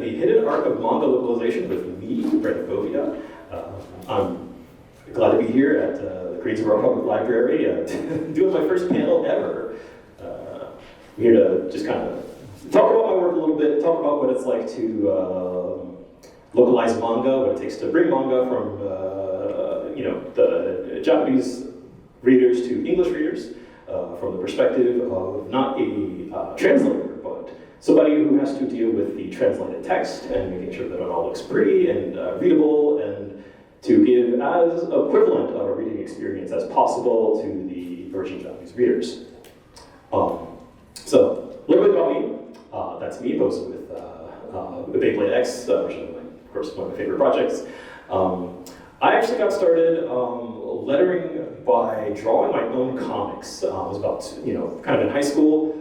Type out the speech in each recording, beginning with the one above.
the hidden art of manga localization with me, Brent Govia. I'm glad to be here at the Greensboro Public Library, doing my first panel ever. I'm here to just kind of talk about my work a little bit, talk about what it's like to localize manga, what it takes to bring manga from the Japanese readers to English readers, from the perspective of not a translator, but somebody who has to deal with the translated text and making sure that it all looks pretty and readable, and to give as equivalent of a reading experience as possible to the Persian Japanese readers. So, a little bit about me. That's me posted with the Beyblade X, which is, of course, one of my favorite projects. I actually got started lettering by drawing my own comics. I was about, kind of in high school.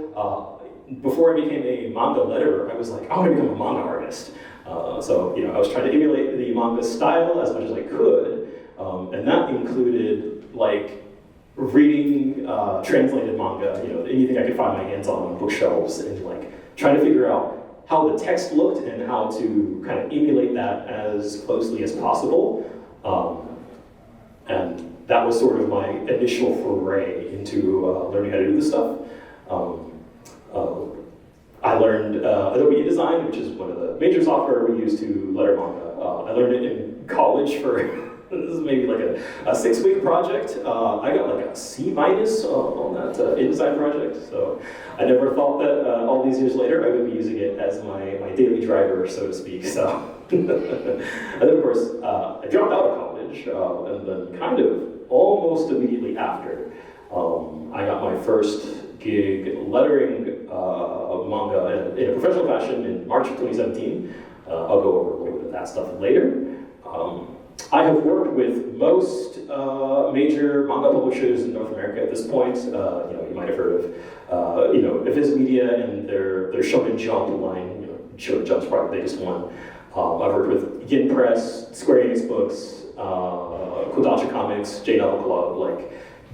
Before I became a manga letterer, I was like, I want to become a manga artist. So, I was trying to emulate the manga style as much as I could, and that included, reading translated manga, anything I could find my hands on bookshelves, and, trying to figure out how the text looked and how to kind of emulate that as closely as possible. And that was sort of my initial foray into learning how to do this stuff. I learned Adobe InDesign, which is one of the major software we use to letter manga. I learned it in college for, this is maybe like a 6-week project. I got like a C- on that InDesign project. So I never thought that all these years later I would be using it as my daily driver, so to speak. So, and then of course, I dropped out of college, and then kind of almost immediately after, I got my first gig lettering manga in a professional fashion in March of 2017. I'll go over a little bit of that stuff later. I have worked with most major manga publishers in North America at this point. You might have heard of, Viz Media and their Shonen Jump line. Shonen Jump's probably the biggest one. I've worked with Yin Press, Square Enix Books, Kodansha Comics, J Novel Club,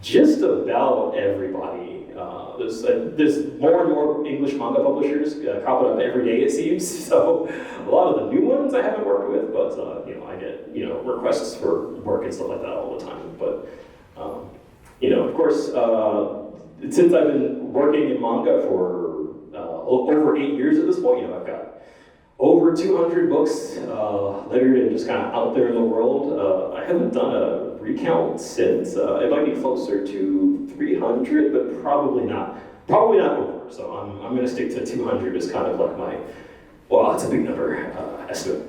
just about everybody. There's more and more English manga publishers cropping up every day, it seems. So a lot of the new ones I haven't worked with, but I get requests for work and stuff like that all the time. But of course, since I've been working in manga for over 8 years at this point, I've got over 200 books lettered and just kind of out there in the world. I haven't done a recount since. It might be closer to 300, but probably not. Probably not over. So I'm going to stick to 200 as kind of like my, that's a big number, estimate.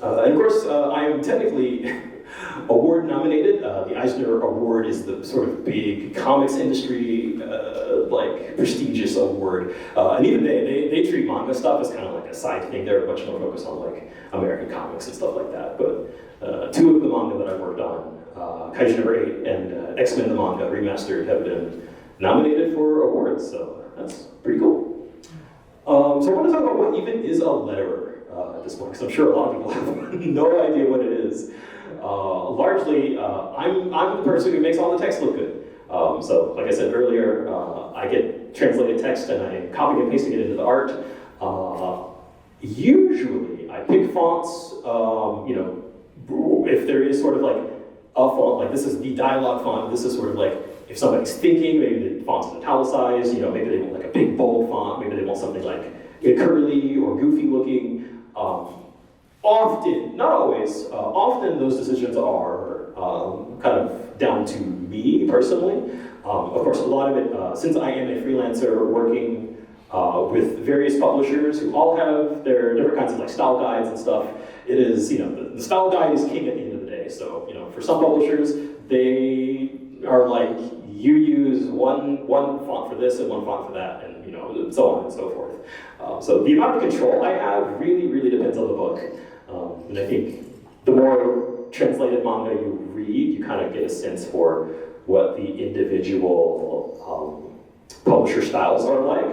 And of course, I am technically award nominated. The Eisner Award is the sort of big comics industry, prestigious award. And even they treat manga stuff as kind of like a side thing. They're much more focused on American comics and stuff like that. But 2 of the manga that I worked on, Kaiju number 8 and X-Men the Manga Remastered, have been nominated for awards, so that's pretty cool. So I want to talk about what even is a letterer at this point, because I'm sure a lot of people have no idea what it is. Largely, I'm the person who makes all the text look good. So, like I said earlier, I get translated text and I copy and paste it into the art. Usually, I pick fonts, if there is sort of a font, this is the dialogue font, this is sort of if somebody's thinking, maybe the font's italicized, maybe they want a big bold font, maybe they want something curly or goofy looking. Often, not always, often those decisions are kind of down to me personally. Of course, a lot of it, since I am a freelancer working with various publishers who all have their different kinds of style guides and stuff, it is, the style guide is king at the end of the day. So, for some publishers, they are you use one font for this and one font for that, and so on and so forth. So the amount of control I have really, really depends on the book. And I think the more translated manga you read, you kind of get a sense for what the individual publisher styles are like.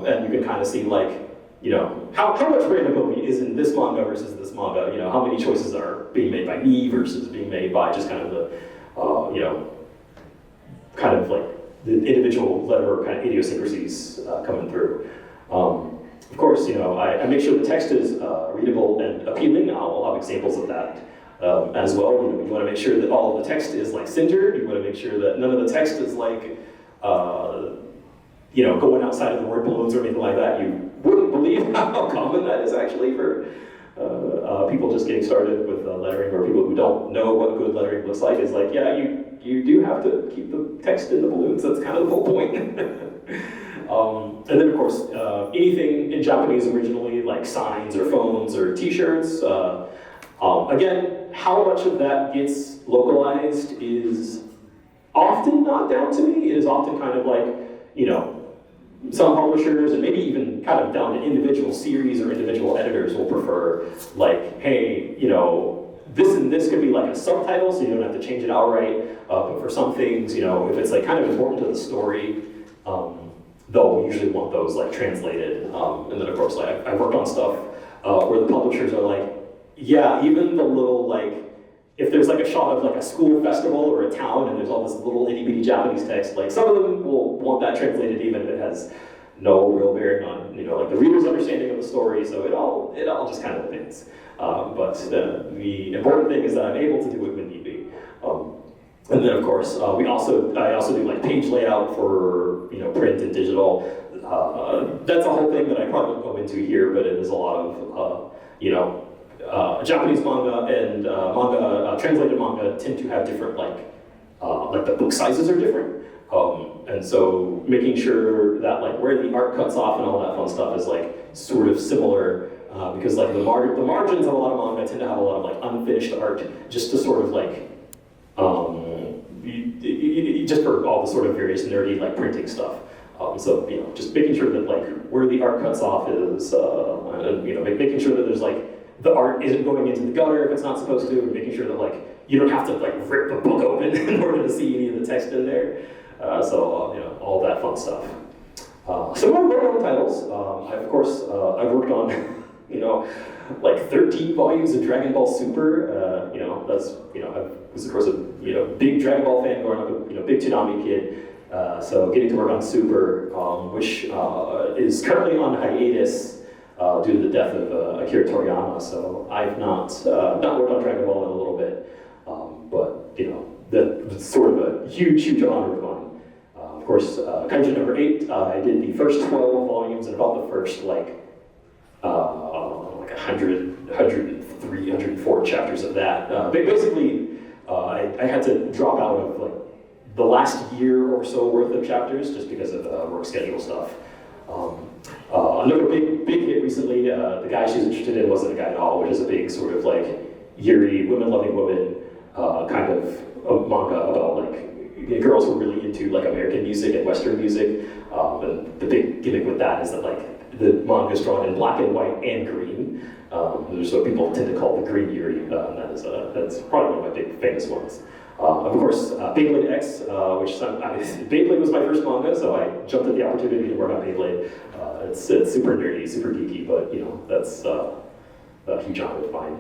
And you can kind of see how much brandability is in this manga versus this manga. How many choices are being made by me versus being made by just kind of the, the individual letter kind of idiosyncrasies coming through. Of course, course, I make sure the text is readable and appealing. I'll have examples of that as well. You want to make sure that all of the text is like centered. You want to make sure that none of the text is like, going outside of the word balloons or anything like that. You wouldn't believe how common that is actually for people just getting started with lettering, or people who don't know what good lettering looks like. It's like, yeah, you do have to keep the text in the balloons. That's kind of the whole point. And then, of course, anything in Japanese originally, like signs or phones or T-shirts. Again, how much of that gets localized is often not down to me. It is often kind of like, some publishers, and maybe even kind of down to individual series or individual editors, will prefer, like, hey, this and this could be like a subtitle, so you don't have to change it outright. But for some things, if it's like kind of important to the story, they'll usually want those like translated. And then of course, like I've worked on stuff where the publishers are like, yeah, even the little like, if there's like a shot of like a school festival or a town and there's all this little itty bitty Japanese text, like some of them will want that translated even if it has no real bearing on, like the reader's understanding of the story, so it all just kind of depends. But the important thing is that I'm able to do it when need be. And then of course, I also do like page layout for print and digital. That's a whole thing that I probably won't go into here, but it is a lot of Japanese manga and translated manga tend to have different like the book sizes are different, and so making sure that like where the art cuts off and all that fun stuff is like sort of similar, because like the margins of a lot of manga tend to have a lot of like unfinished art, just to sort of like just for all the sort of various nerdy like printing stuff. So just making sure that like where the art cuts off is, and making sure that there's like the art isn't going into the gutter if it's not supposed to, and making sure that like you don't have to like rip the book open in order to see any of the text in there. So all that fun stuff. So I've worked on titles. Of course, I've worked on like 13 volumes of Dragon Ball Super. That's I was of course a big Dragon Ball fan growing up, a big Toonami kid. So getting to work on Super, which is currently on hiatus due to the death of Akira Toriyama. So I've not worked on Dragon Ball in a little bit, but that's sort of a huge honor of mine. Of course, Kaiju number 8, I did the first 12 volumes and about the first like 100, 103, 104 chapters of that. Basically, I had to drop out of like the last year or so worth of chapters just because of work schedule stuff. Another big hit recently, the guy she's interested in wasn't a guy at all, which is a big sort of like Yuri, women-loving women kind of manga about like girls who are really into like American music and Western music. And the big gimmick with that is that like the manga is drawn in black and white and green. So people tend to call it the Green Yuri. That's probably one of my big famous ones. Of course, Beyblade X, Beyblade was my first manga, so I jumped at the opportunity to work on Beyblade. It's super nerdy, super geeky, but that's a huge honor of mine.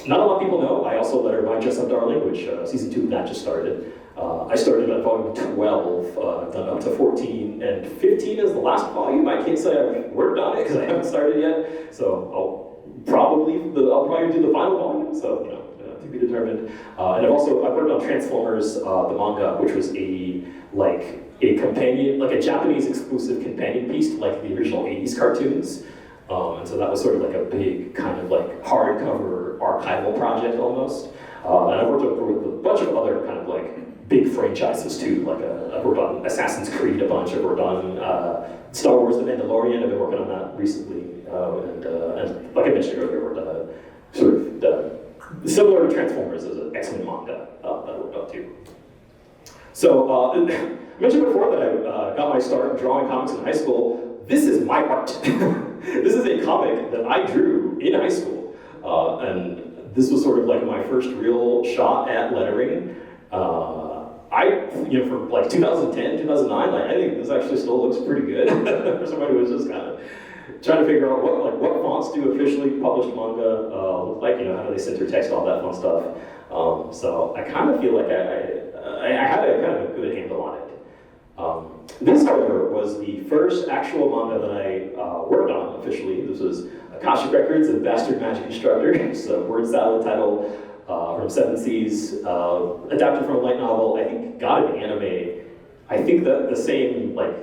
Not a lot of people know, I also letter My Dress Up Darling, which season 2 of that just started. I started at volume 12, done up to 14, and 15 is the last volume. I can't say I've worked on it because I haven't started yet, so I'll probably do the final volume, so to be determined. And I've worked on Transformers, the manga, which was a companion, like a Japanese exclusive companion piece to like the original 80s cartoons. And so that was sort of like a big kind of like hardcover archival project almost. And I've worked with a bunch of other kind of like big franchises too. Like I've worked on Assassin's Creed a bunch. I've worked on Star Wars: The Mandalorian. I've been working on that recently. And like I mentioned earlier, I worked on a sort of similar to Transformers as an X-Men manga that I worked on too. So I mentioned before that I got my start drawing comics in high school. This is my art. This is a comic that I drew in high school. And this was sort of like my first real shot at lettering. For like 2010, 2009, I think this actually still looks pretty good for somebody who was just kind of trying to figure out what fonts do officially published manga look like, how do they center text, all that fun stuff. So I kind of feel like I had a kind of a good handle on it. This, however, was the first actual manga that I worked on officially. This was Akashic Records and Bastard Magic Instructor. It's a word salad title from Seven Seas, adapted from a light novel. I think got an anime. I think that the same, like,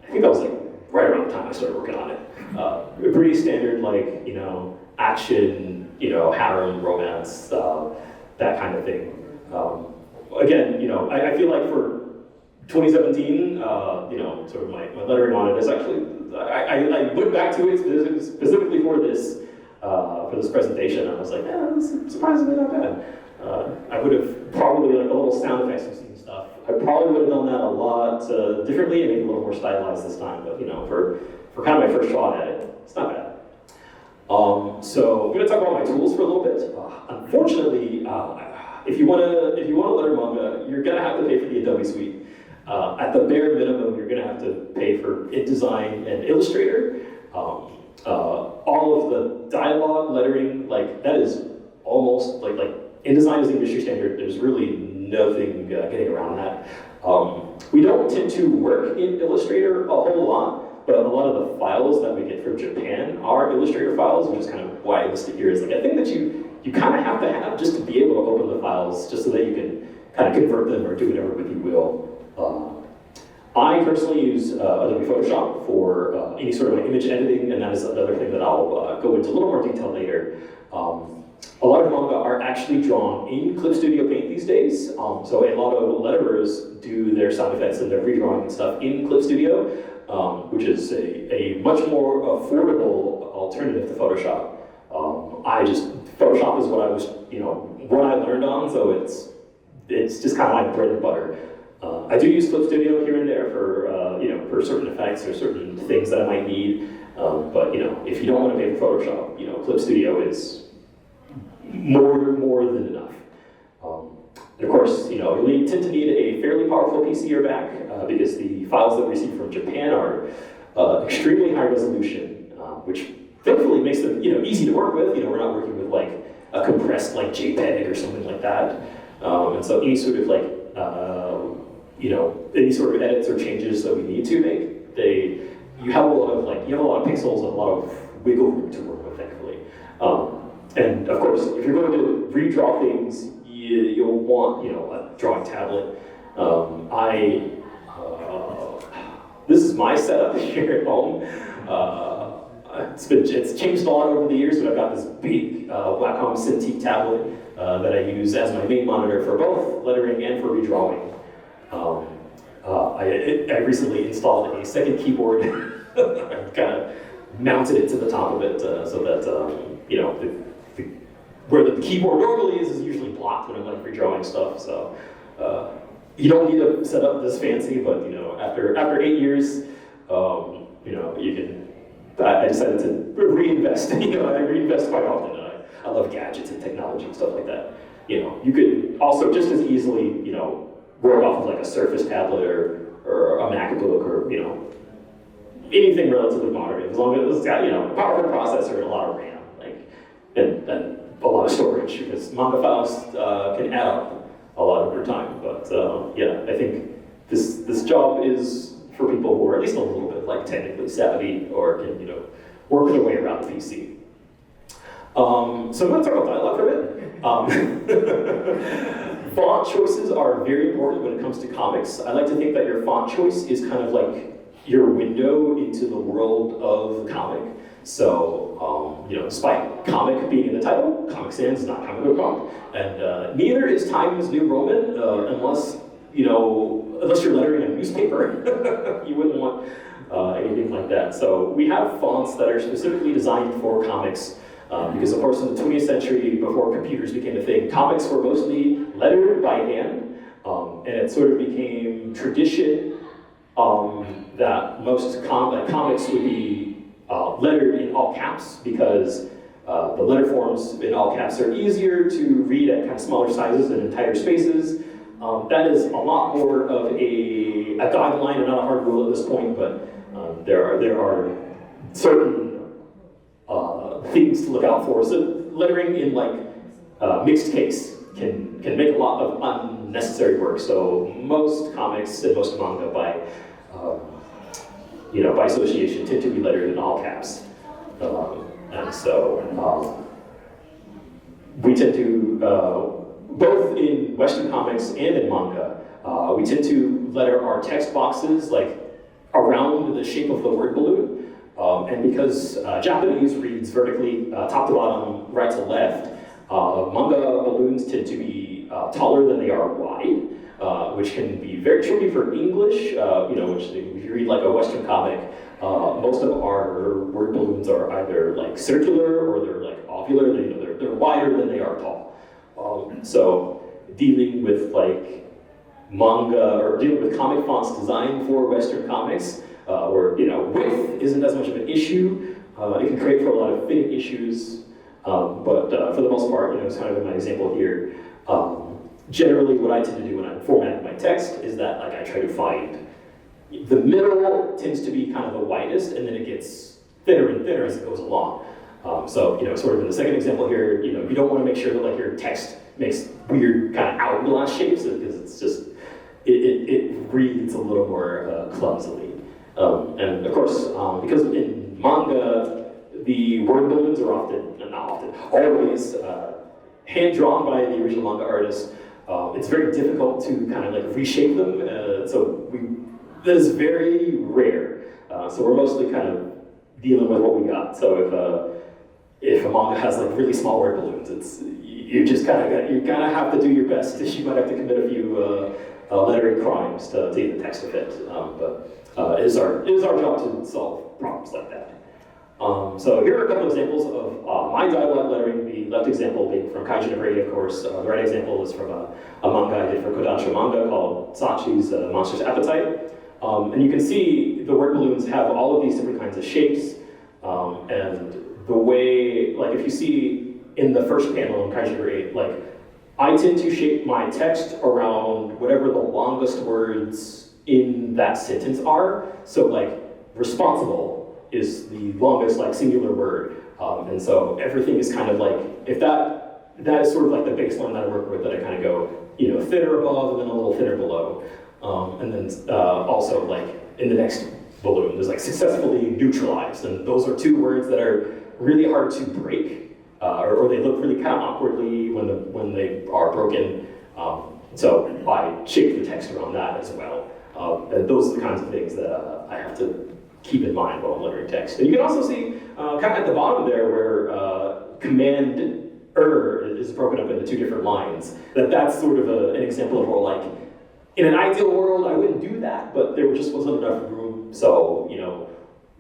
I think that was like right around the time I started working on it. A pretty standard, like, you know, action, you know, harem, romance, that kind of thing. Again, you know, I feel like for 2017, you know, sort of my lettering on it is actually, I went back to it specifically for this presentation. I was like, yeah, this is surprisingly not bad. I would have probably, like, the little sound effects you've seen stuff, I probably would have done that a lot differently and maybe a little more stylized this time, but, you know, for kind of my first shot at it, it's not bad. So I'm going to talk about my tools for a little bit. Unfortunately, if you want to letter manga, you're going to have to pay for the Adobe Suite. At the bare minimum, you're going to have to pay for InDesign and Illustrator. All of the dialogue, lettering, like, that is almost, like InDesign is the industry standard. There's really nothing getting around that. We don't tend to work in Illustrator a whole lot, but a lot of the files that we get from Japan are Illustrator files, which is kind of why I listed here. Is like a thing that you kind of have to have just to be able to open the files, just so that you can kind of convert them or do whatever with you will. I personally use Adobe Photoshop for any sort of image editing, and that is another thing that I'll go into a little more detail later. A lot of manga are actually drawn in Clip Studio Paint these days, so a lot of letterers do their sound effects and their redrawing and stuff in Clip Studio, which is a much more affordable alternative to Photoshop. Photoshop is what I was, you know, what I learned on, so it's just kind of my bread and butter. I do use Clip Studio here and there for, you know, for certain effects or certain things that I might need, but, you know, if you don't want to pay for Photoshop, you know, Clip Studio is more than enough. And of course, you know, you tend to need a fairly powerful PC or Mac because the files that we receive from Japan are extremely high resolution, which thankfully makes them, you know, easy to work with. You know, we're not working with like a compressed like JPEG or something like that. And so any sort of like, you know, any sort of edits or changes that we need to make, you have a lot of pixels and a lot of wiggle room to work with, thankfully. And of course, if you're going to redraw things, you'll want, you know, a drawing tablet. This is my setup here at home. It's changed a lot over the years, but I've got this big Wacom Cintiq tablet that I use as my main monitor for both lettering and for redrawing. I recently installed a second keyboard. I kind of mounted it to the top of it so that, you know, where the keyboard normally is usually blocked when I'm like redrawing stuff. So you don't need to set up this fancy, but, you know, after 8 years, you know, you can. I decided to reinvest. You know, I reinvest quite often. I love gadgets and technology and stuff like that. You know, you could also just as easily, you know, work off of like a Surface tablet or a MacBook or, you know, anything relatively modern, as long as it's got, you know, a powerful processor and a lot of RAM, like, and a lot of storage, because manga files can add up a lot over time. But yeah, I think this job is for people who are at least a little bit like technically savvy or can, you know, work their way around the PC. So I'm going to talk about dialogue for a bit. Font choices are very important when it comes to comics. I like to think that your font choice is kind of like your window into the world of the comic. So, you know, despite comic being in the title, Comic Sans is not comic book font. And neither is Times New Roman, unless you're lettering a newspaper. You wouldn't want anything like that. So we have fonts that are specifically designed for comics. Because of course in the 20th century, before computers became a thing, comics were mostly lettered by hand, and it sort of became tradition that most comics would be lettered in all caps, because the letter forms in all caps are easier to read at kind of smaller sizes and in tighter spaces. That is a lot more of a guideline and not a hard rule at this point, but there are certain things to look out for. So lettering in like mixed case can make a lot of unnecessary work. So most comics and most manga by association tend to be lettered in all caps. And so we tend to, both in Western comics and in manga, we tend to letter our text boxes like around the shape of the word balloon. And because Japanese reads vertically, top to bottom, right to left, manga balloons tend to be taller than they are wide, which can be very tricky for English, which if you read like a Western comic, most of our word balloons are either like circular or they're like ovular, they're wider than they are tall. So dealing with like manga, or dealing with comic fonts designed for Western comics, where width isn't as much of an issue. It can create for a lot of fitting issues, but for the most part, it's kind of in my example here. Generally, what I tend to do when I'm formatting my text is that like I try to find the middle tends to be kind of the widest, and then it gets thinner and thinner as it goes along. So sort of in the second example here, you don't want to make sure that like your text makes weird kind of hourglass shapes because it's just it reads a little more clumsily. And of course, because in manga, the word balloons are always hand-drawn by the original manga artist. It's very difficult to kind of like reshape them, that is very rare. So we're mostly kind of dealing with what we got. So if a manga has like really small word balloons, you kind of have to do your best. You might have to commit a few lettering crimes to get the text to fit. But it is our job to solve problems like that. So here are a couple examples of my dialogue lettering, the left example being from Kaijin of Raid, of course. The right example is from a manga I did for Kodansha Manga called Sachi's Monster's Appetite. And you can see the word balloons have all of these different kinds of shapes. And the way, like if you see in the first panel in Kaijin of Raid, like I tend to shape my text around whatever the longest words in that sentence are. So like responsible is the longest like singular word, and so everything is kind of like, if that is sort of like the baseline that I work with, that I kind of go thinner above and then a little thinner below, and then also like in the next balloon there's like successfully neutralized, and those are two words that are really hard to break, or they look really kind of awkwardly when they are broken. So I shape the text around that as well, and those are the kinds of things that I have to keep in mind while I'm lettering text. And you can also see kind of at the bottom there where Command is broken up into two different lines. That's sort of an example of where, like, in an ideal world I wouldn't do that, but there just wasn't enough room. So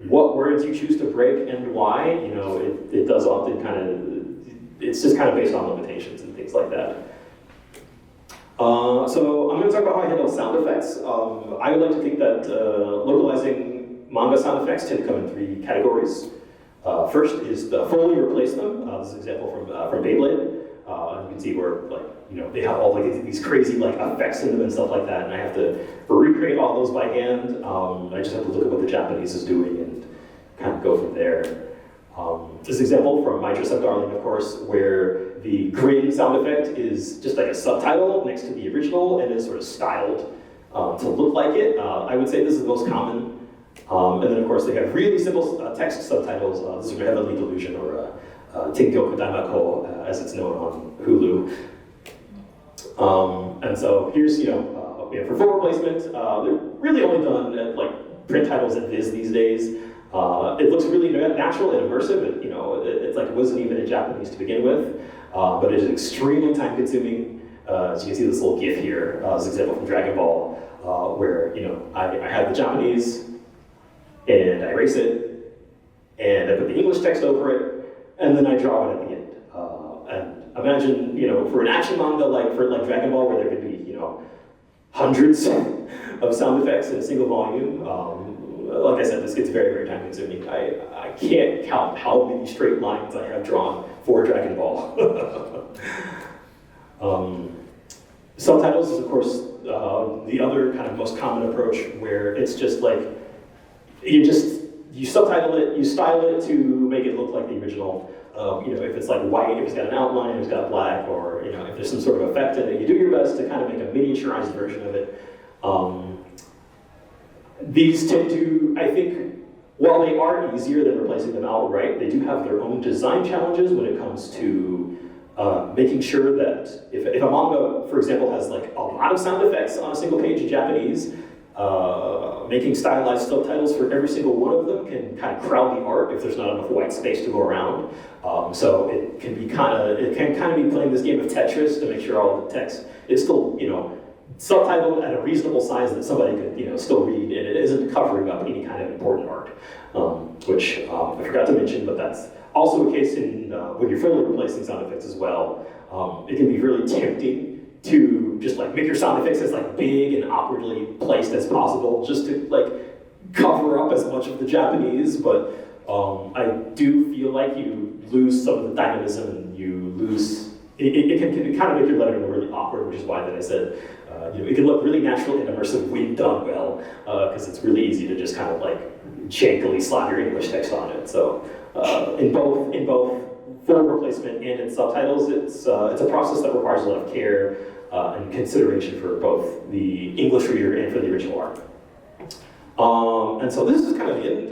what words you choose to break and why, it does often kind of, it's just kind of based on limitations and things like that. So I'm going to talk about how I handle sound effects. I would like to think that localizing manga sound effects tend to come in three categories. First is the fully replace them. This is an example from Beyblade. You can see where they have all like these crazy like effects in them and stuff like that, and I have to recreate all those by hand. I just have to look at what the Japanese is doing and kind of go from there. This is an example from My Dress Up Darling, of course, where the grin sound effect is just like a subtitle next to the original and is sort of styled to look like it. I would say this is the most common. And then, of course, they have really simple text subtitles. This is Heavenly Delusion, or Tenkyo Kodaimako, as it's known on Hulu. And so here's, for full replacement, they're really only done at like print titles and Viz these days. It looks really natural and immersive. It's like it wasn't even in Japanese to begin with, but it is extremely time-consuming. As you can see this little GIF here, this is an example from Dragon Ball, where I have the Japanese, and I erase it, and I put the English text over it, and then I draw it at the end. And imagine, for an action manga like Dragon Ball, where there could be, hundreds of sound effects in a single volume. Like I said, this gets very, very time consuming. I can't count how many straight lines I have drawn for Dragon Ball. Subtitles is, of course, the other kind of most common approach, where it's just like, you subtitle it, you style it to make it look like the original. If it's like white, if it's got an outline, if it's got black, or if there's some sort of effect in it, you do your best to kind of make a miniaturized version of it. These tend to, I think, while they are easier than replacing them outright, they do have their own design challenges when it comes to making sure that if a manga, for example, has like a lot of sound effects on a single page in Japanese, making stylized subtitles for every single one of them can kind of crowd the art if there's not enough white space to go around. So it can kind of be playing this game of Tetris to make sure all the text is still, subtitled at a reasonable size that somebody could, still read, and it isn't covering up any kind of important art, which I forgot to mention, but that's also the case in when you're fully replacing sound effects as well. It can be really tempting to just like make your sound effects as like big and awkwardly placed as possible, just to like cover up as much of the Japanese. But I do feel like you lose some of the dynamism, and you lose. It can kind of make your lettering really awkward, which is why that I said it can look really natural and immersive when done well, because it's really easy to just kind of like jankily slap your English text on it. So in both full replacement and in subtitles, it's a process that requires a lot of care and consideration for both the English reader and for the original art. And so this is kind of the end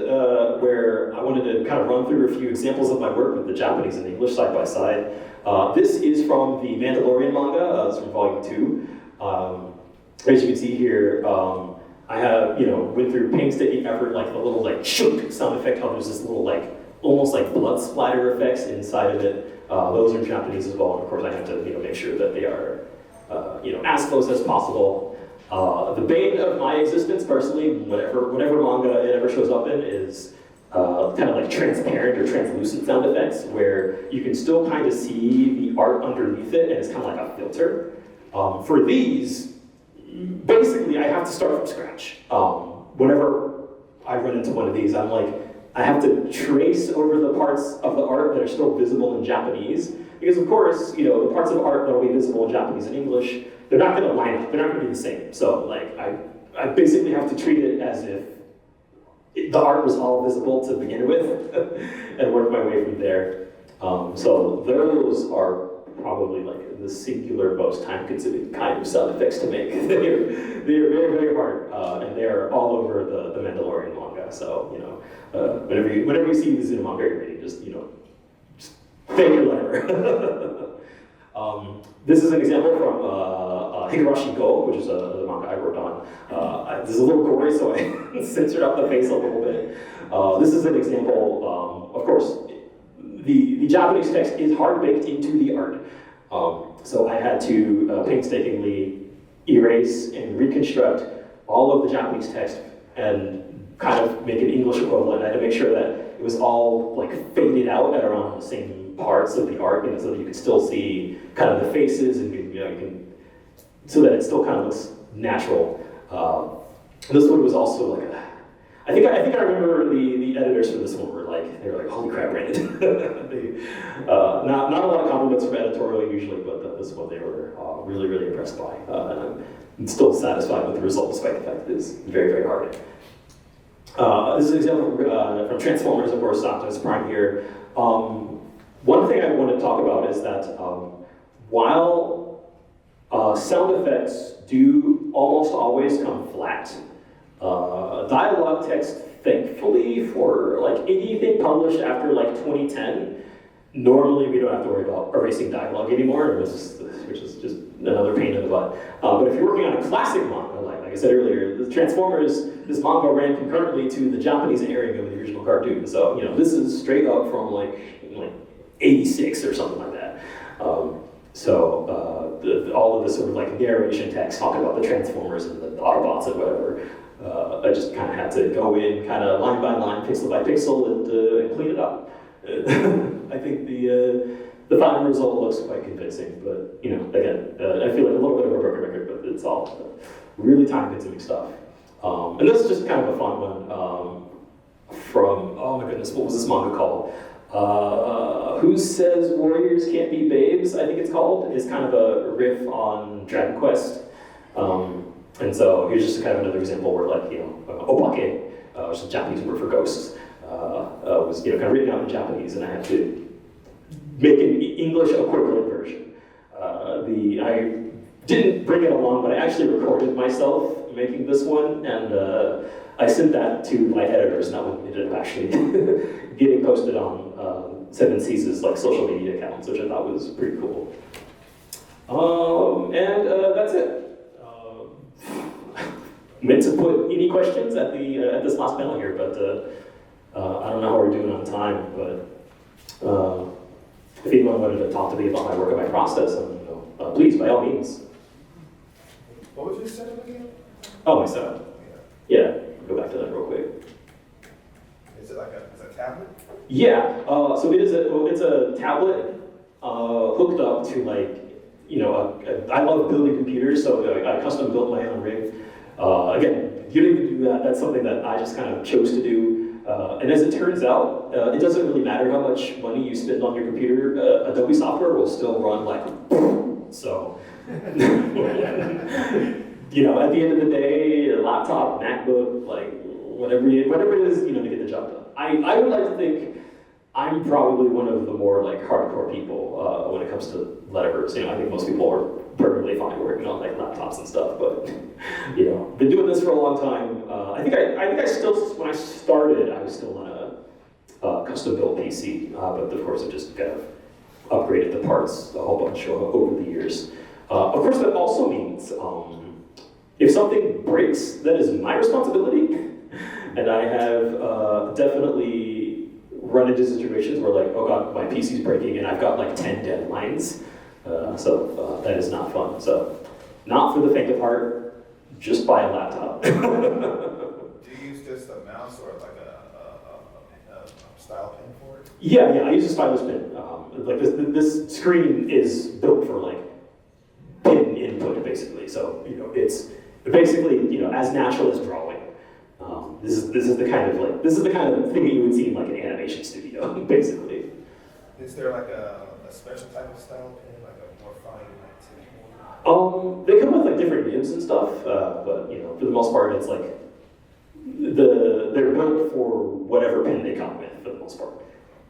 where I wanted to kind of run through a few examples of my work with the Japanese and English side by side. This is from the Mandalorian manga, it's from volume 2. As you can see here, I have, went through painstaking effort, like the little like shunk sound effect, how there's this little like, almost like blood splatter effects inside of it. Those are in Japanese as well, and of course I have to, make sure that they are, as close as possible. The bane of my existence, personally, whatever manga it ever shows up in, is kind of like transparent or translucent sound effects, where you can still kind of see the art underneath it, and it's kind of like a filter. For these, basically, I have to start from scratch. Whenever I run into one of these, I'm like, I have to trace over the parts of the art that are still visible in Japanese, because of course, the parts of art that will be visible in Japanese and English, they're not going to line up, they're not going to be the same. So like, I basically have to treat it as if the art was all visible to begin with, and work my way from there. So those are probably like the singular most time-consuming kind of sound effects to make. They're very, very hard, and they're all over the Mandalorian manga. So whenever you see these in a manga you're reading, just thank your letter. This is an example from Higurashi Go, which is the manga I worked on. This is a little gory, so I censored out the face a little bit. This is an example, of course, the Japanese text is hard baked into the art. So I had to painstakingly erase and reconstruct all of the Japanese text and kind of make an English equivalent. I had to make sure that it was all like faded out at around the same parts of the art, so that you could still see kind of the faces, and you can, so that it still kind of looks natural. This one was also like I think I remember the editors for this one were like, they were like, holy crap, Brandon. Not a lot of compliments from editorial usually, but this one they were really, really impressed by. And I'm still satisfied with the result, despite the fact that it's very, very hard. This is an example from Transformers, of course, Optimus Prime here. One thing I want to talk about is that while sound effects do almost always come flat, dialogue text, thankfully, for like anything published after like 2010, normally we don't have to worry about erasing dialogue anymore, which is just another pain in the butt. But if you're working on a classic manga, like I said earlier, the Transformers, this manga ran concurrently to the Japanese airing of the original cartoon. So this is straight up from like 86 or something like that. All of this sort of like narration text talking about the Transformers and the Autobots and whatever. I just kind of had to go in kind of line by line, pixel by pixel, and clean it up. I think the final result looks quite convincing, but again, I feel like a little bit of a broken record, but it's all really time-consuming stuff. And this is just kind of a fun one from, oh my goodness, what was this manga called? Who Says Warriors Can't Be Babes, I think it's called. It's kind of a riff on Dragon Quest. And so here's just kind of another example where obake, which is a Japanese word for ghosts, was kind of written out in Japanese, and I had to make an English equivalent version. I didn't bring it along, but I actually recorded myself making this one, and I sent that to my editors, and that one ended up actually getting posted on Seven Seas' like social media accounts, which I thought was pretty cool. That's it. Meant to put any questions at the at this last panel here, but I don't know how we're doing on time. But if anyone wanted to talk to me about my work and my process, please, by all means. What was your setup again? Oh, my setup. Yeah, go back to that real quick. Is it like a tablet? Yeah. So it's a tablet hooked up to like I love building computers, so I custom built my own rig. Again, you don't even do that. That's something that I just kind of chose to do. And as it turns out, it doesn't really matter how much money you spend on your computer. Adobe software will still run like so. At the end of the day, a laptop, MacBook, like whatever it is, to get the job done. I would like to think I'm probably one of the more like hardcore people when it comes to letterverse. I think most people are perfectly fine working on like laptops and stuff, but been doing this for a long time. I think I still, when I started, I was still on a custom built PC, but of course I just kind of upgraded the parts a whole bunch over the years. Of course, that also means if something breaks, that is my responsibility, and I have definitely run into situations where like, oh god, my PC's breaking and I've got like 10 deadlines. So that is not fun. So not for the faint of heart, just buy a laptop. Do you use just a mouse or like a style pen for it? Yeah, I use a stylus pen. Like this screen is built for like pen input basically. So it's basically as natural as drawing. This is the kind of thing that you would see in like an animation studio, basically. Is there like a special type of style pen, like a more fine tip? They come with like different nibs and stuff, but for the most part, it's like they're built for whatever pen they come with for the most part.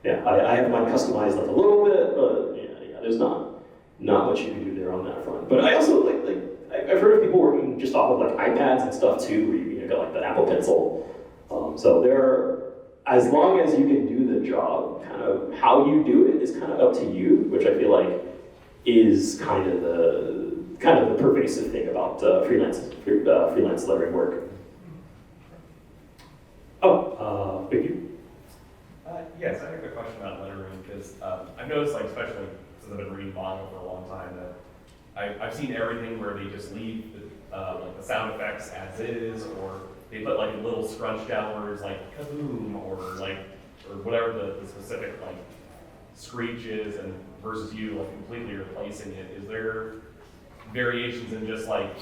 Yeah, I have mine customized like a little bit, but yeah, there's not much you can do there on that front. But I also like I've heard of people working just off of like iPads and stuff too, where you got like the Apple Pencil. So as long as you can do the job, kind of how you do it is kind of up to you, which I feel like is kind of the pervasive thing about freelance lettering work. Thank you. Yes, I have a question about lettering because I've noticed, like, especially since I've been reading manga for a long time, that I've seen everything where they just leave like the sound effects as is, or they put like little scrunch down words like kaboom or whatever the specific like screech is, and versus you like completely replacing it. Is there variations in just like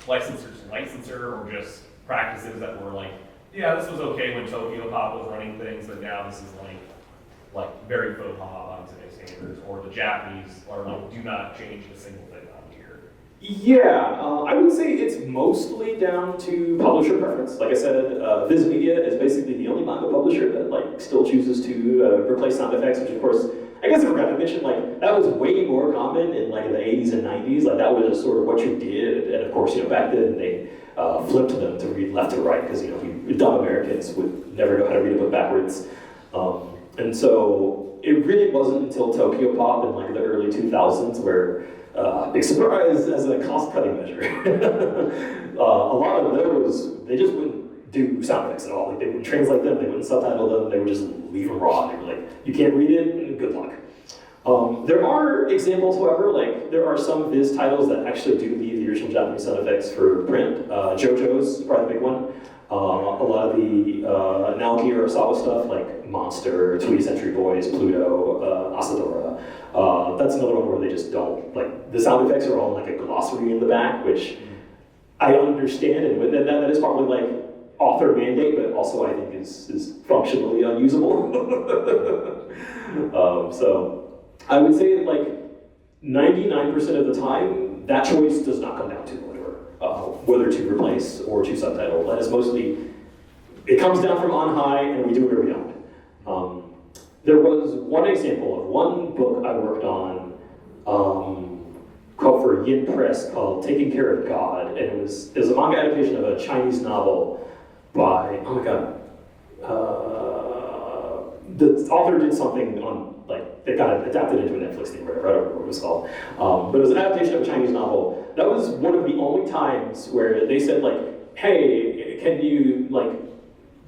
licensor or just practices that were like, yeah, this was okay when Tokyo Pop was running things, but now this is like very faux pas on today's standards, or the Japanese are like, do not change a single thing on here? Yeah, I would say it's mostly down to publisher preference. Like I said, Viz Media is basically the only manga publisher that like still chooses to replace sound effects, which of course, I guess I forgot to mention, like that was way more common in like the 80s and 90s. Like that was just sort of what you did, and of course, back then they flipped them to read left to right because dumb Americans would never know how to read a book backwards. And so it really wasn't until Tokyo Pop in like the early 2000s where, big surprise, as a cost-cutting measure, a lot of those, they just wouldn't do sound effects at all. Like they wouldn't translate them, they wouldn't subtitle them, they would just leave them raw. They were like, you can't read it, good luck. There are examples, however, like there are some Viz titles that actually do leave the original Japanese sound effects for print. JoJo's probably the big one. A lot of the Naoki Urasawa stuff, like Monster, 20th Century Boys, Pluto, Asadora. That's another one where they just don't, like, the sound effects are all like a glossary in the back, which I understand, and that is probably like author mandate, but also I think is functionally unusable. So I would say like 99% of the time, that choice does not come down to whether to replace or to subtitle. That is mostly, it comes down from on high and we do it or we don't. There was one example of one book I worked on called for Yin Press called Taking Care of God, and it was a manga adaptation of a Chinese novel by, oh my god, the author did something on, like, that got adapted into a Netflix thing, whatever, I don't remember what it was called. But it was an adaptation of a Chinese novel. That was one of the only times where they said, like, hey, can you, like,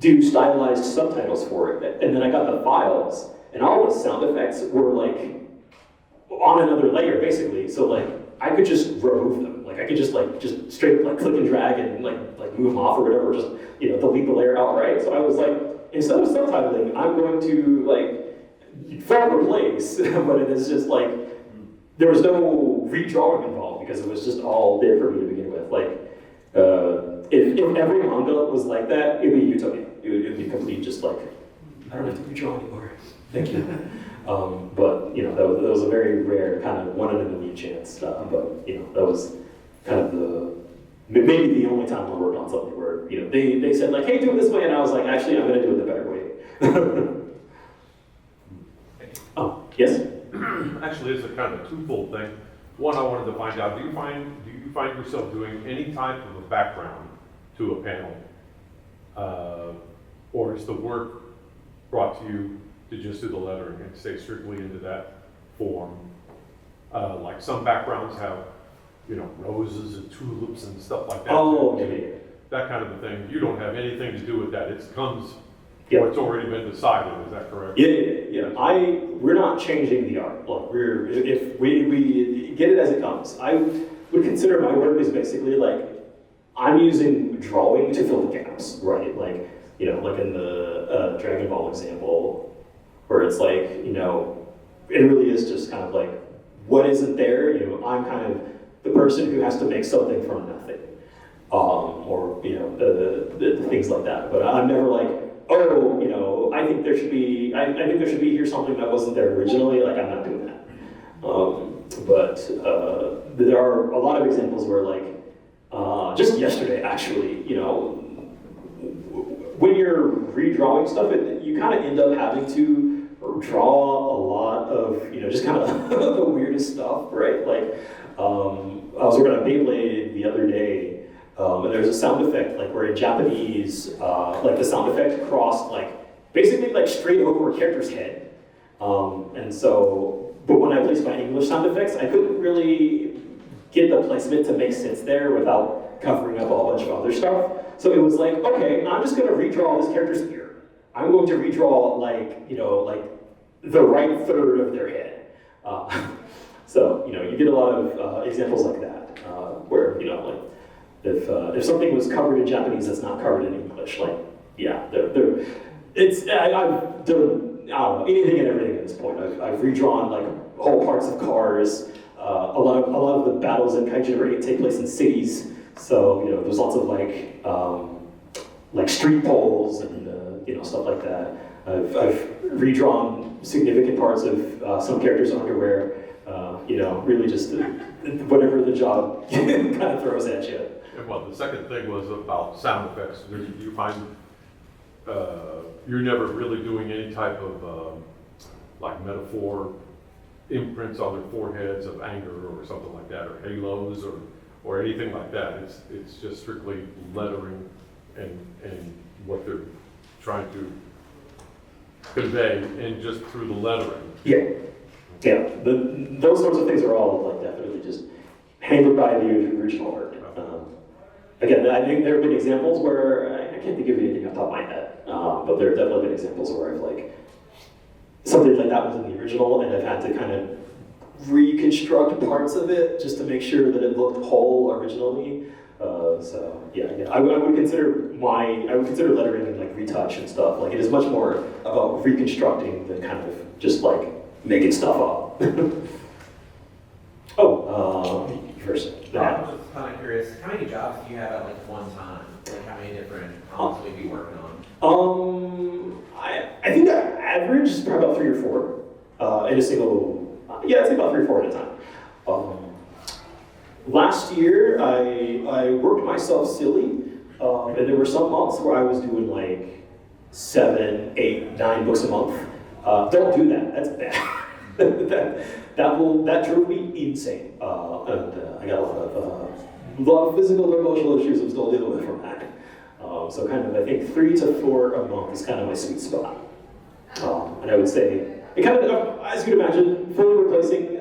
do stylized subtitles for it? And then I got the files, and all the sound effects were, like, on another layer, basically. So, like, I could just remove them. Like, I could just straight, like, click and drag and, like move them off or whatever, just, delete the layer outright. So I was like, instead of subtitling, I'm going to, like, forever replace, but it is just, like, there was no redrawing involved because it was just all there for me to begin with. Like, if every manga was like that, it'd be utopia. It would be complete, just like, I don't have to redraw anymore. Thank you. But that was a very rare kind of 1 in a million chance. But that was kind of maybe the only time I worked on something where they said like, hey, do it this way, and I was like, actually, I'm going to do it the better way. Oh, yes. Actually, it's a kind of twofold thing. One, I wanted to find out: do you find yourself doing any type of a background to a panel, or is the work brought to you to just do the lettering and stay strictly into that form? Like some backgrounds have, roses and tulips and stuff like that. Oh, yeah. That kind of a thing. You don't have anything to do with that. It comes, Yeah. or it's already been decided. Is that correct? Yeah. We're not changing the art. Look, if we get it as it comes. I would consider my work is basically like I'm using drawing to fill the gaps, right? Like like in the Dragon Ball example, where it's like it really is just kind of like what isn't there. I'm kind of the person who has to make something from nothing, or the things like that. But I'm never like, oh, I think there should be here something that wasn't there originally. Like I'm not doing that. But there are a lot of examples where like just yesterday actually, when you're redrawing stuff, you kind of end up having to draw a lot of just kind of the weirdest stuff, right? Like I was working on Beyblade the other day. And there's a sound effect, like where in Japanese, like the sound effect crossed basically straight over a character's head. And so, but when I placed my English sound effects, I couldn't really get the placement to make sense there without covering up a whole bunch of other stuff. So it was like, okay, I'm just gonna redraw this character's ear. I'm going to redraw like the right third of their head. So you get a lot of examples like that, where if something was covered in Japanese that's not covered in English, I've done I don't know anything and everything at this point. I've redrawn whole parts of cars. A lot of the battles in Kaiju take place in cities, so there's lots of street poles and stuff like that. I've redrawn significant parts of some characters' underwear. Really just whatever the job kind of throws at you. And well, the second thing was about sound effects. Do you find you're never really doing any type of metaphor imprints on their foreheads of anger or something like that, or halos or anything like that? It's just strictly lettering and what they're trying to convey, and just through the lettering. Yeah. Those sorts of things are all definitely just handled by the original art. Again, I think there have been examples where I can't think of anything off the top of my head, but there have definitely been examples where I've something like that was in the original, and I've had to kind of reconstruct parts of it just to make sure that it looked whole originally. I would consider lettering and retouch and stuff. It is much more about reconstructing than kind of just making stuff up. First. I'm just kind of curious, how many jobs do you have at one time? How many different comics will you be working on? I think the average is probably about 3 or 4 in a single. I'd say about 3 or 4 at a time. Last year, I worked myself silly, and there were some months where I was doing 7, 8, 9 books a month. Don't do that. That's bad. that drove me insane, and I got a lot of physical and emotional issues I'm still dealing with from that. So kind of, I think 3 to 4 a month is kind of my sweet spot. And I would say, it kind of, as you'd imagine, fully replacing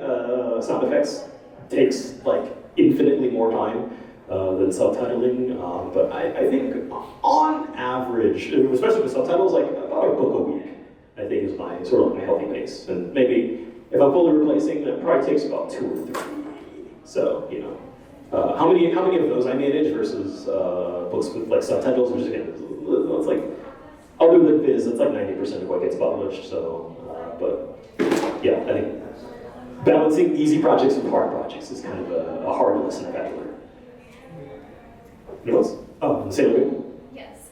sound effects takes like infinitely more time than subtitling. But I think on average, especially with subtitles, like about a book a week, I think is my sort of like my healthy pace. And maybe if I'm fully replacing, that probably takes about 2 or 3. So, you know. How many of those I manage versus books with like subtitles, which again, it's like, other than Viz, it's like 90% of what gets published. So, but yeah, I think balancing easy projects with hard projects is kind of a hard lesson I've had to learn. Anyone else? Oh, say it again. Yes.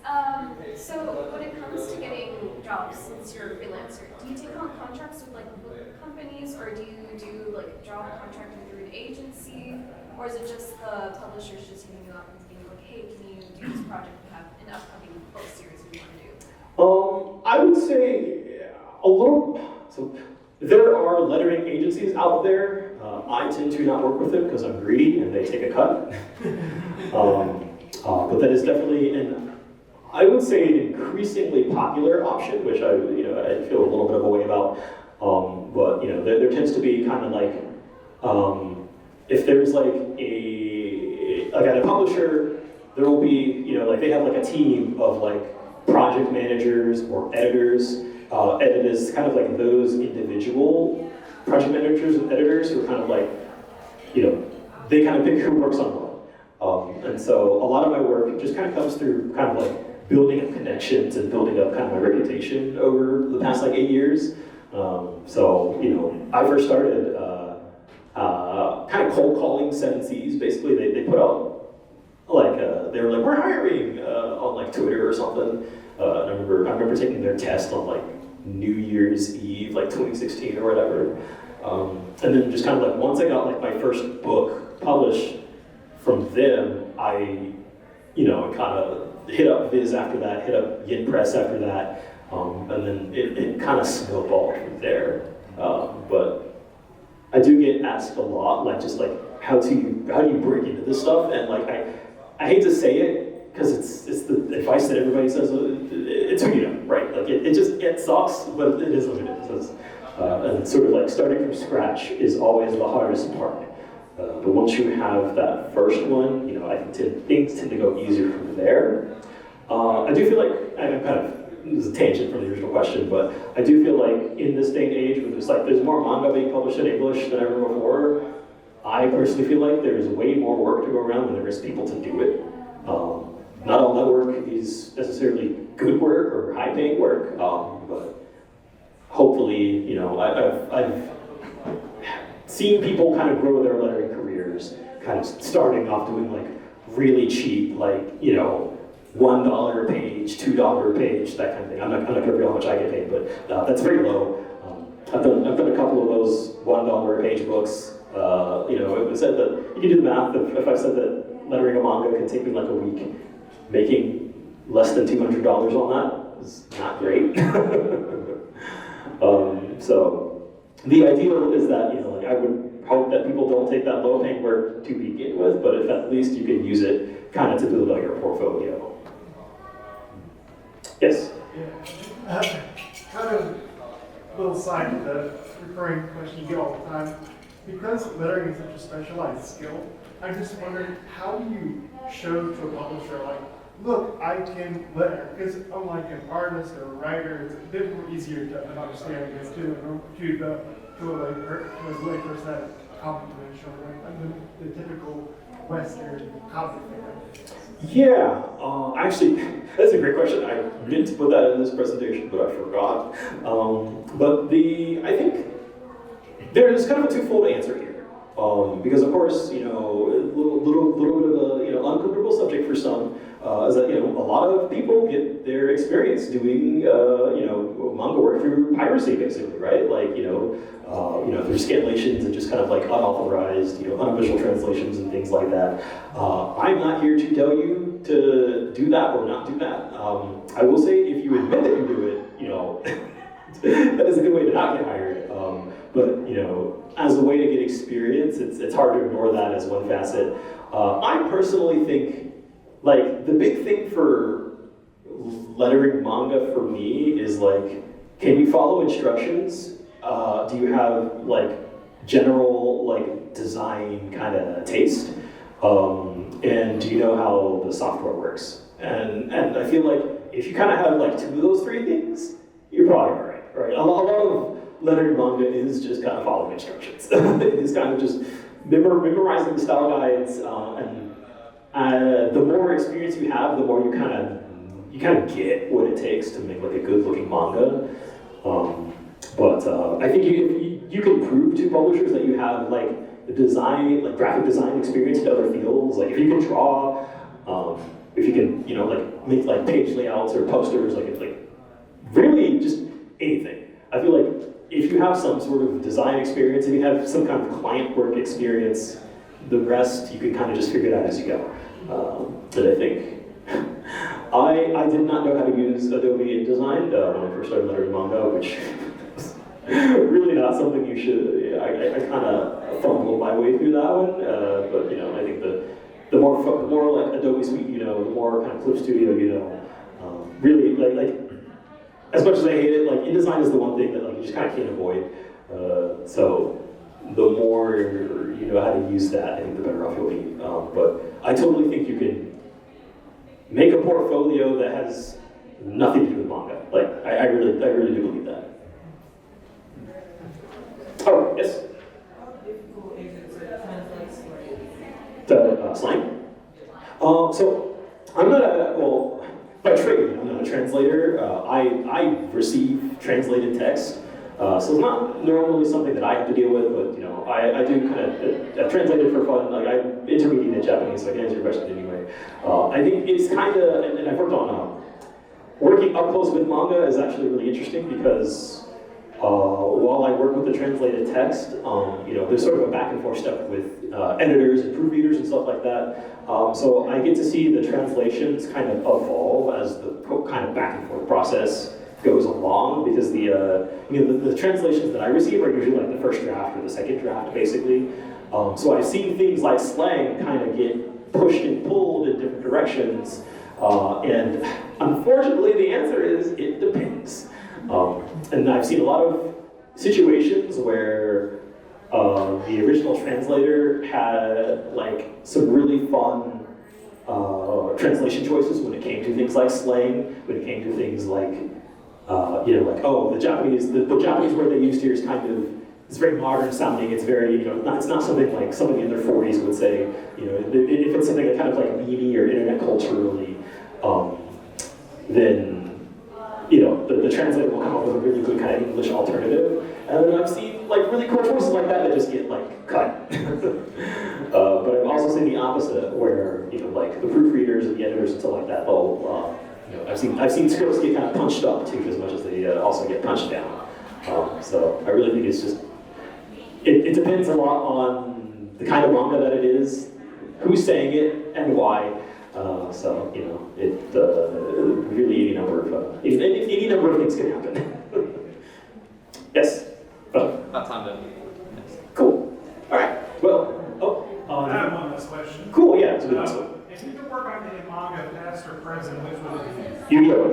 So when it comes to getting jobs, since you're a freelancer, do you take on contracts with like book companies, or do you do like job contracting through an agency, or is it just the publishers just hitting you up and being like, hey, can you do this project? We have an upcoming book series we want to do. I would say a little. So there are lettering agencies out there. I tend to not work with them because I'm greedy and they take a cut. But that is definitely I would say an increasingly popular option, which I feel a little bit of a way about. But there tends to be kind of like if there's like at a publisher, there will be like they have like a team of like project managers or editors. Edit is kind of like those individual project managers and editors who are kind of like they kind of pick who works on what. And so a lot of my work just kind of comes through kind of like building up connections and building up kind of my reputation over the past like 8 years. So I first started kind of cold calling 7 Cs. Basically, they put out like they were like, we're hiring on like Twitter or something. I remember taking their test on like New Year's Eve, like 2016 or whatever. And then just kind of like once I got like my first book published from them, I kind of hit up Viz after that, hit up Yin Press after that, and then it kind of snowballed from there. But I do get asked a lot, like just like how do you break into this stuff? And like I hate to say it because it's the advice that everybody says. It's who you know, right? Like it sucks, but it is what it is. And sort of like starting from scratch is always the hardest part. But once you have that first one, I think things tend to go easier from there. I do feel like I'm kind of. This is a tangent from the original question, but I do feel like in this day and age, where there's more manga being published in English than ever before, I personally feel like there's way more work to go around than there is people to do it. Not all that work is necessarily good work or high-paying work, but hopefully, I've seen people kind of grow their lettering careers, kind of starting off doing like really cheap, like $1 a page, $2 a page, that kind of thing. I'm not going to reveal how much I get paid, but that's very low. I've done a couple of those $1 a page books. It was said that you can do the math. If I said that lettering a manga can take me like a week, making less than $200 on that is not great. So the ideal is that I would hope that people don't take that low-paying work to begin with, but if at least you can use it kind of to build out your portfolio. Yes? Yeah. Kind of little side to the recurring question you get all the time. Because lettering is such a specialized skill, I'm just wondering, how do you show to a publisher, like, look, I can letter? Because unlike an artist or a writer, it's a bit more easier to understand this to a layperson that complimentary show, right? Like the typical Western comic thing. Yeah, actually, that's a great question. I meant to put that in this presentation, but I forgot. But I think there's kind of a twofold answer here. Because of course, a little bit of a uncomfortable subject for some is that a lot of people get their experience doing manga work through piracy, basically, right? Like through scanlations and just kind of like unauthorized unofficial translations and things like that. I'm not here to tell you to do that or not do that. I will say if you admit that you do it, that is a good way to not get hired. But you know, as a way to get experience, it's hard to ignore that as one facet. I personally think, like, the big thing for lettering manga for me is like, can you follow instructions? Do you have like general like design kind of taste? And do you know how the software works? And I feel like if you kind of have like two of those three things, you're probably all right, right? A lot of lettering manga is just kind of following instructions. It's kind of just memorizing the style guides, and the more experience you have, the more you kind of get what it takes to make like a good looking manga. But I think you can prove to publishers that you have like the design, like graphic design experience in other fields. Like if you can draw, if you can, you know, like make like page layouts or posters, like really just anything. I feel like if you have some sort of design experience, if you have some kind of client work experience, the rest you can kind of just figure it out as you go. And I think I did not know how to use Adobe InDesign when I first started lettering manga, which is really not something you should. I kind of fumbled my way through that one, but you know, I think the more like Adobe Suite, you know, the more kind of Clip Studio, you know, really like as much as I hate it, like InDesign is the one thing that like you just kind of can't avoid. So the more you know how to use that, I think the better off you'll be. But I totally think you can make a portfolio that has nothing to do with manga. Like I really do believe that. Oh yes. How difficult is it to translate stories? The slang. So I'm not by trade, I'm not a translator. I receive translated text, so it's not normally something that I have to deal with. But you know, I do kind of translate for fun. Like I'm intermediate in Japanese, so I can answer your question anyway. I think it's kind of, and I've worked on working up close with manga is actually really interesting because while I work with the translated text, you know, there's sort of a back and forth step with editors and proofreaders and stuff like that. So I get to see the translations kind of evolve as the kind of back and forth process goes along, because the translations that I receive are usually like the first draft or the second draft, basically. So I've seen things like slang kind of get pushed and pulled in different directions, and unfortunately the answer is it depends. And I've seen a lot of situations where the original translator had like some really fun translation choices when it came to things like slang, when it came to things like you know, like, oh, the Japanese word they used here is kind of, it's very modern sounding. It's very, you know, it's not something like somebody in their 40s would say. You know, if it's something that kind of like meaty or internet culturally, then you know, the translator will come up with a really good kind of English alternative. And I've seen like really cool choices like that just get like cut. But I've also seen the opposite, where you know, like the proofreaders and the editors and stuff like that, they'll, you know, I've seen scripts get kind of punched up too, as much as they also get punched down. So I really think it's just, it depends a lot on the kind of manga that it is, who's saying it, and why. So you know, it really any number of things can happen. Yes. About time to. Cool. All right. Well. I have one last question. Cool. Yeah. It's a good answer. If you could work on any manga, past or present, which would it be? Yu-Gi-Oh.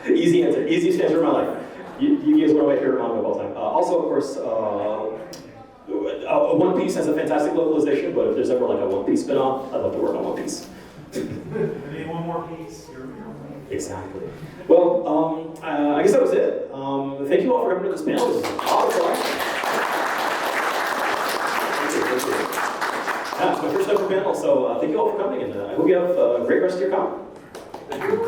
Okay. Easy answer. Easiest answer of my life. Yu-Gi-Oh is one of my favorite manga of all time. Also, of course, One Piece has a fantastic localization, but if there's ever like a One Piece spin-off, I'd love to work on One Piece. I need one more piece. Exactly. Well, I guess that was it. Thank you all for coming to this panel. This is awesome. Thank you. Yeah, it's my first ever panel, so thank you all for coming, and I hope you have a great rest of your con. Thank you.